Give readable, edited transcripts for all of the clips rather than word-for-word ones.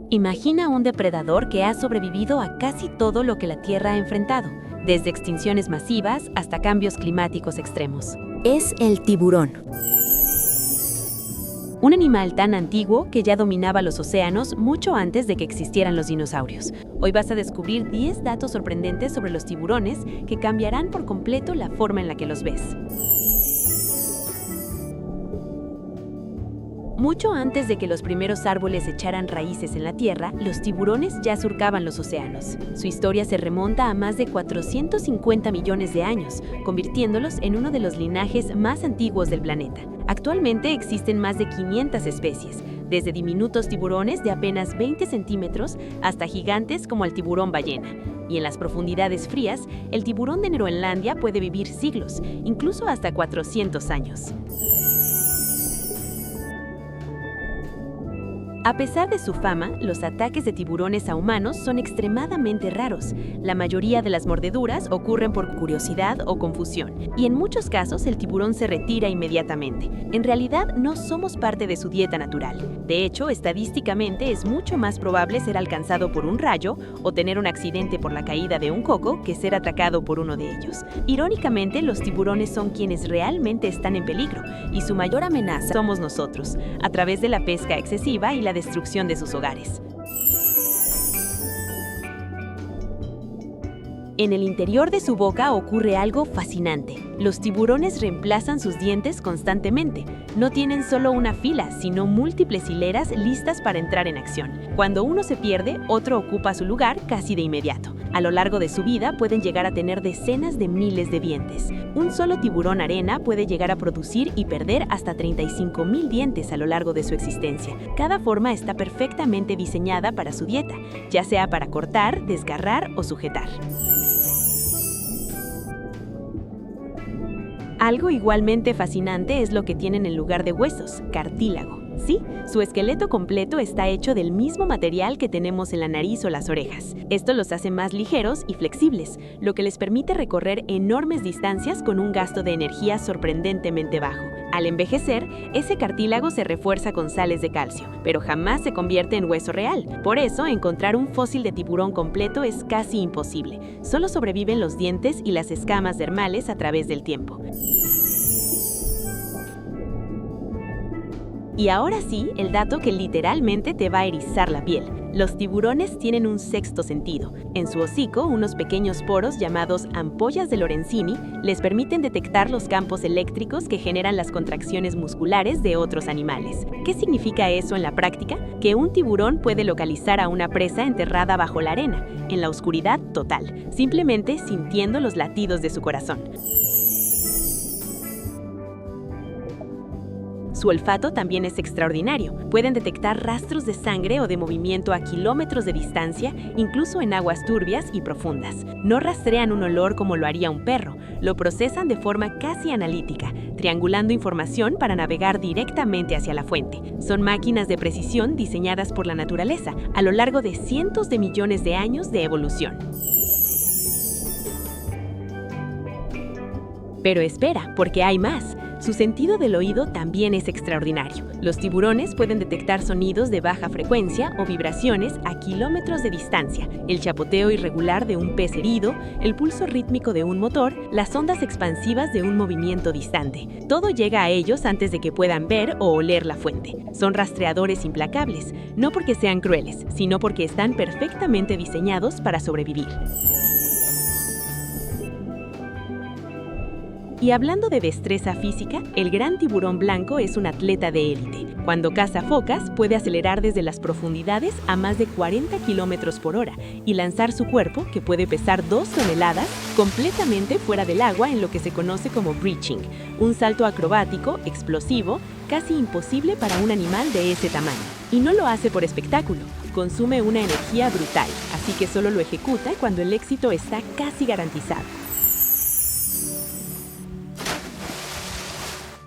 Imagina un depredador que ha sobrevivido a casi todo lo que la Tierra ha enfrentado, desde extinciones masivas hasta cambios climáticos extremos. Es el tiburón. Un animal tan antiguo que ya dominaba los océanos mucho antes de que existieran los dinosaurios. Hoy vas a descubrir 10 datos sorprendentes sobre los tiburones que cambiarán por completo la forma en la que los ves. Mucho antes de que los primeros árboles echaran raíces en la tierra, los tiburones ya surcaban los océanos. Su historia se remonta a más de 450 millones de años, convirtiéndolos en uno de los linajes más antiguos del planeta. Actualmente existen más de 500 especies, desde diminutos tiburones de apenas 20 centímetros hasta gigantes como el tiburón ballena. Y en las profundidades frías, el tiburón de Groenlandia puede vivir siglos, incluso hasta 400 años. A pesar de su fama, los ataques de tiburones a humanos son extremadamente raros. La mayoría de las mordeduras ocurren por curiosidad o confusión, y en muchos casos el tiburón se retira inmediatamente. En realidad, no somos parte de su dieta natural. De hecho, estadísticamente es mucho más probable ser alcanzado por un rayo o tener un accidente por la caída de un coco que ser atracado por uno de ellos. Irónicamente, los tiburones son quienes realmente están en peligro, y su mayor amenaza somos nosotros, a través de la pesca excesiva y la destrucción de sus hogares. En el interior de su boca ocurre algo fascinante. Los tiburones reemplazan sus dientes constantemente. No tienen solo una fila, sino múltiples hileras listas para entrar en acción. Cuando uno se pierde, otro ocupa su lugar casi de inmediato. A lo largo de su vida pueden llegar a tener decenas de miles de dientes. Un solo tiburón arena puede llegar a producir y perder hasta 35,000 dientes a lo largo de su existencia. Cada forma está perfectamente diseñada para su dieta, ya sea para cortar, desgarrar o sujetar. Algo igualmente fascinante es lo que tienen en lugar de huesos, cartílago. Sí, su esqueleto completo está hecho del mismo material que tenemos en la nariz o las orejas. Esto los hace más ligeros y flexibles, lo que les permite recorrer enormes distancias con un gasto de energía sorprendentemente bajo. Al envejecer, ese cartílago se refuerza con sales de calcio, pero jamás se convierte en hueso real. Por eso, encontrar un fósil de tiburón completo es casi imposible. Solo sobreviven los dientes y las escamas dermales a través del tiempo. Y ahora sí, el dato que literalmente te va a erizar la piel. Los tiburones tienen un sexto sentido. En su hocico, unos pequeños poros llamados ampollas de Lorenzini les permiten detectar los campos eléctricos que generan las contracciones musculares de otros animales. ¿Qué significa eso en la práctica? Que un tiburón puede localizar a una presa enterrada bajo la arena, en la oscuridad total, simplemente sintiendo los latidos de su corazón. Su olfato también es extraordinario. Pueden detectar rastros de sangre o de movimiento a kilómetros de distancia, incluso en aguas turbias y profundas. No rastrean un olor como lo haría un perro, lo procesan de forma casi analítica, triangulando información para navegar directamente hacia la fuente. Son máquinas de precisión diseñadas por la naturaleza a lo largo de cientos de millones de años de evolución. Pero espera, porque hay más. Su sentido del oído también es extraordinario. Los tiburones pueden detectar sonidos de baja frecuencia o vibraciones a kilómetros de distancia, el chapoteo irregular de un pez herido, el pulso rítmico de un motor, las ondas expansivas de un movimiento distante. Todo llega a ellos antes de que puedan ver o oler la fuente. Son rastreadores implacables, no porque sean crueles, sino porque están perfectamente diseñados para sobrevivir. Y hablando de destreza física, el gran tiburón blanco es un atleta de élite. Cuando caza focas, puede acelerar desde las profundidades a más de 40 kilómetros por hora y lanzar su cuerpo, que puede pesar 2 toneladas, completamente fuera del agua en lo que se conoce como breaching, un salto acrobático, explosivo, casi imposible para un animal de ese tamaño. Y no lo hace por espectáculo, consume una energía brutal, así que solo lo ejecuta cuando el éxito está casi garantizado.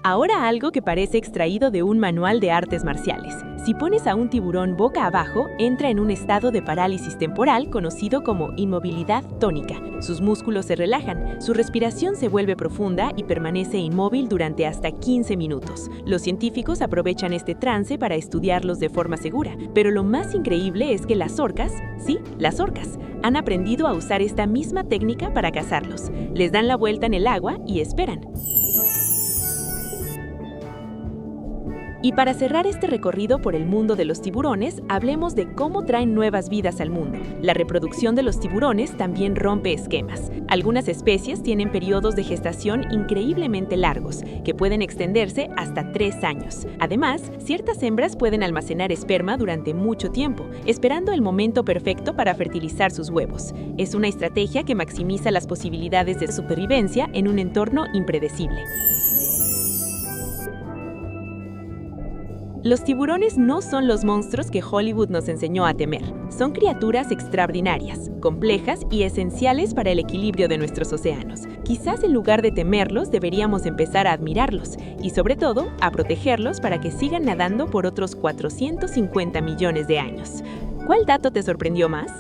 Ahora algo que parece extraído de un manual de artes marciales. Si pones a un tiburón boca abajo, entra en un estado de parálisis temporal conocido como inmovilidad tónica. Sus músculos se relajan, su respiración se vuelve profunda y permanece inmóvil durante hasta 15 minutos. Los científicos aprovechan este trance para estudiarlos de forma segura, pero lo más increíble es que las orcas, sí, las orcas, han aprendido a usar esta misma técnica para cazarlos. Les dan la vuelta en el agua y esperan. Y para cerrar este recorrido por el mundo de los tiburones, hablemos de cómo traen nuevas vidas al mundo. La reproducción de los tiburones también rompe esquemas. Algunas especies tienen periodos de gestación increíblemente largos, que pueden extenderse hasta 3 años. Además, ciertas hembras pueden almacenar esperma durante mucho tiempo, esperando el momento perfecto para fertilizar sus huevos. Es una estrategia que maximiza las posibilidades de supervivencia en un entorno impredecible. Los tiburones no son los monstruos que Hollywood nos enseñó a temer. Son criaturas extraordinarias, complejas y esenciales para el equilibrio de nuestros océanos. Quizás en lugar de temerlos, deberíamos empezar a admirarlos y, sobre todo, a protegerlos para que sigan nadando por otros 450 millones de años. ¿Cuál dato te sorprendió más?